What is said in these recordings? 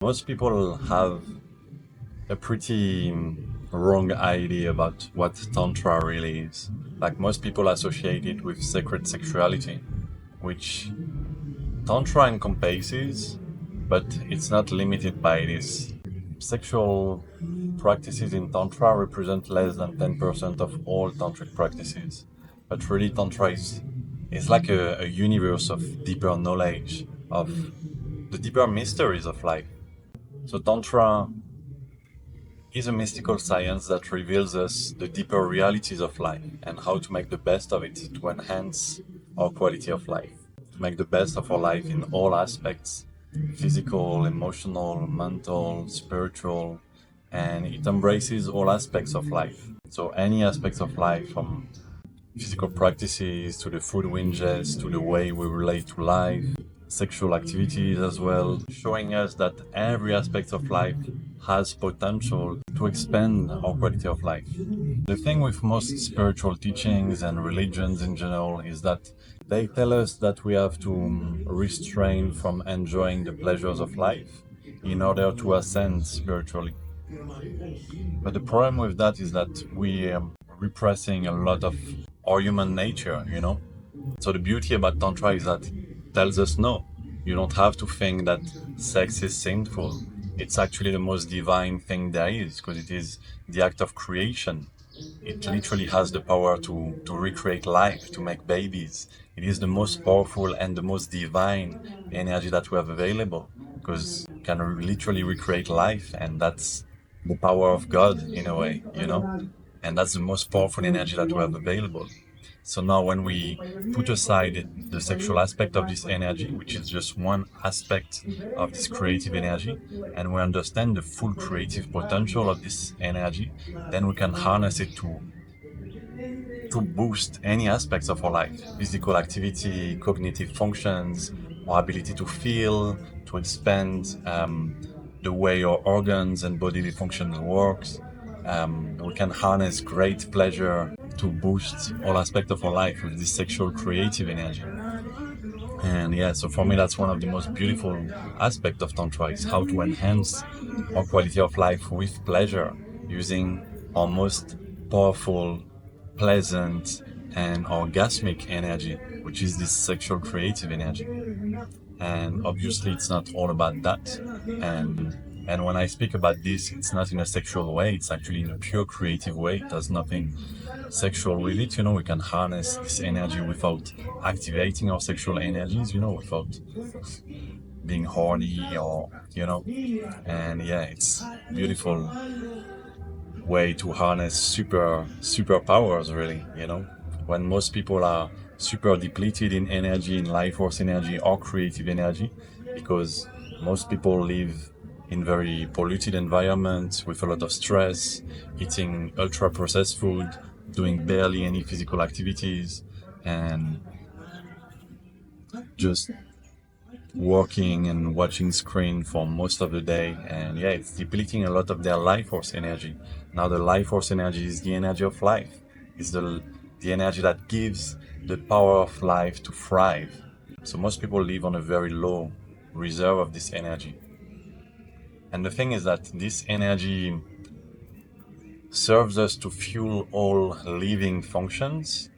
Most people have a pretty wrong idea about what Tantra really is. Like most people associate it with sacred sexuality, which Tantra encompasses, but it's not limited by this. Sexual practices in Tantra represent less than 10% of all tantric practices. But really, Tantra is like a universe of deeper knowledge, of the deeper mysteries of life. So Tantra is a mystical science that reveals us the deeper realities of life and how to make the best of it to enhance our quality of life, to make the best of our life in all aspects: physical, emotional, mental, spiritual, and it embraces all aspects of life. So, any aspects of life, from physical practices to the food we ingest to the way we relate to life, sexual activities as well, showing us that every aspect of life has potential to expand our quality of life. The thing with most spiritual teachings and religions in general is that they tell us that we have to restrain from enjoying the pleasures of life in order to ascend spiritually. But the problem with that is that we are repressing a lot of our human nature. So the beauty about Tantra is that it tells us no, you don't have to think that sex is sinful. It's actually the most divine thing there is, because it is the act of creation. It literally has the power to recreate life, to make babies. It is the most powerful and the most divine energy that we have available, because it can literally recreate life, and that's the power of God in a way. And that's the most powerful energy that we have available. So now when we put aside the sexual aspect of this energy, which is just one aspect of this creative energy, and we understand the full creative potential of this energy, then we can harness it to boost any aspects of our life: physical activity, cognitive functions, our ability to feel, to expand the way our organs and bodily functions works. We can harness great pleasure to boost all aspects of our life with this sexual creative energy. And yeah, so for me, that's one of the most beautiful aspects of Tantra, is how to enhance our quality of life with pleasure using our most powerful, pleasant, and orgasmic energy, which is this sexual creative energy. And obviously, it's not all about that. And when I speak about this, it's not in a sexual way, it's actually in a pure creative way. It has nothing sexual with it. We can harness this energy without activating our sexual energies, without being horny or. And yeah, it's beautiful way to harness superpowers, really. When most people are super depleted in energy, in life force energy or creative energy, because most people live in very polluted environments with a lot of stress, eating ultra processed food, doing barely any physical activities, and just working and watching screen for most of the day. And yeah, it's depleting a lot of their life force energy. Now the life force energy is the energy of life. It's the energy that gives the power of life to thrive. So most people live on a very low reserve of this energy. And the thing is that this energy serves us to fuel all living functions,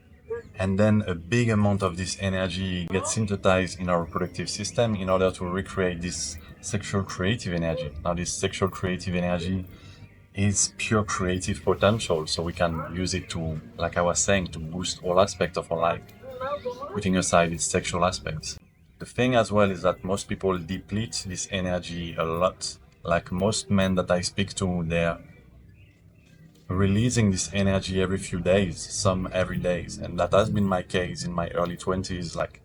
and then a big amount of this energy gets synthesized in our reproductive system in order to recreate this sexual creative energy. Now this sexual creative energy is pure creative potential, so we can use it to, like I was saying, to boost all aspects of our life, putting aside its sexual aspects. The thing as well is that most people deplete this energy a lot. Like most men that I speak to, they're releasing this energy every few days, some every days. And that has been my case in my early 20s. Like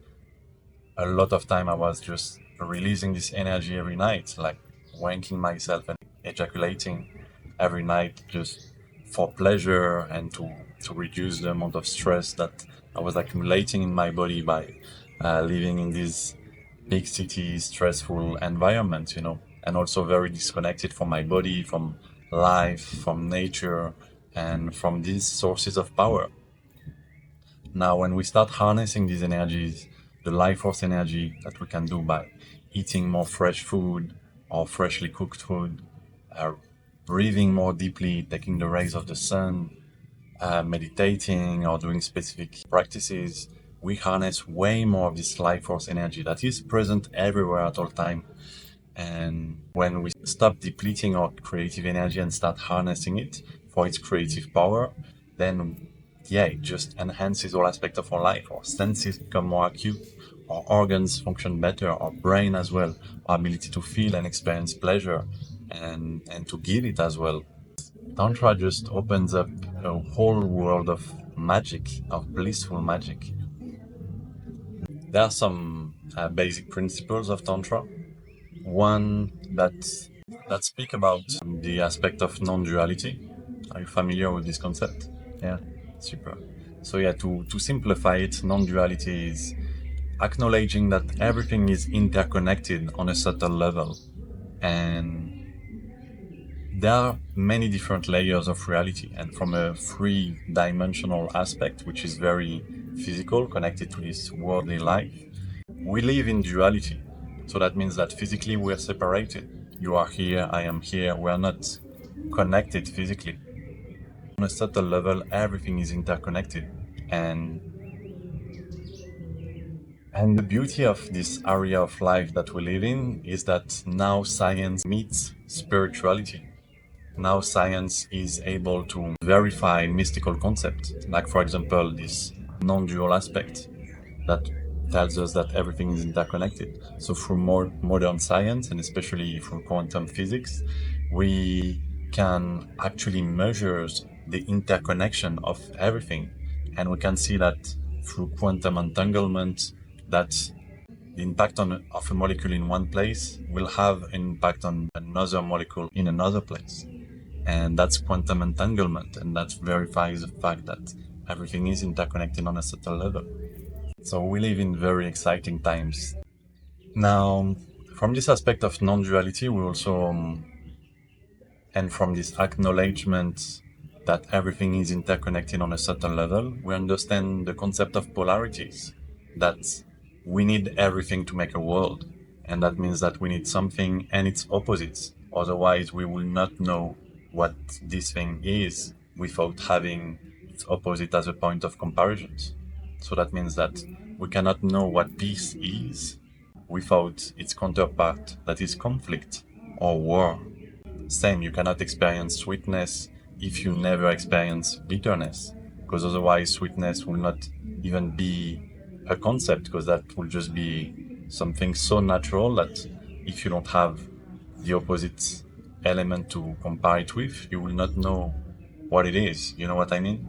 a lot of time I was just releasing this energy every night, like wanking myself and ejaculating every night, just for pleasure and to reduce the amount of stress that I was accumulating in my body by living in this big city stressful environment. And also very disconnected from my body, from life, from nature, and from these sources of power. Now, when we start harnessing these energies, the life force energy that we can do by eating more fresh food, or freshly cooked food, uh, breathing more deeply, taking the rays of the sun, meditating or doing specific practices, we harness way more of this life force energy that is present everywhere at all time. And when we stop depleting our creative energy and start harnessing it for its creative power, then yeah, it just enhances all aspects of our life. Our senses become more acute, our organs function better, our brain as well, our ability to feel and experience pleasure and to give it as well. Tantra just opens up a whole world of magic, of blissful magic. There are some basic principles of Tantra. One that speak about the aspect of non-duality. Are you familiar with this concept? Yeah, super. So yeah, to simplify it, non-duality is acknowledging that everything is interconnected on a subtle level, and there are many different layers of reality. And from a three-dimensional aspect, which is very physical, connected to this worldly life, we live in duality. So that means that physically we're separated. You are here, I am here. We're not connected physically. On a subtle level, everything is interconnected. And the beauty of this area of life that we live in is that now science meets spirituality. Now science is able to verify mystical concepts, like for example, this non-dual aspect that tells us that everything is interconnected. So through more modern science, and especially through quantum physics, we can actually measure the interconnection of everything. And we can see that through quantum entanglement, that the impact of a molecule in one place will have an impact on another molecule in another place. And that's quantum entanglement, and that verifies the fact that everything is interconnected on a subtle level. So we live in very exciting times. Now, from this aspect of non-duality, we also, and from this acknowledgement that everything is interconnected on a subtle level, we understand the concept of polarities, that we need everything to make a world. And that means that we need something and its opposites. Otherwise, we will not know what this thing is without having its opposite as a point of comparison. So that means that we cannot know what peace is without its counterpart, that is conflict or war. Same, you cannot experience sweetness if you never experience bitterness, because otherwise sweetness will not even be a concept, because that will just be something so natural that if you don't have the opposite element to compare it with, you will not know what it is. You know what I mean?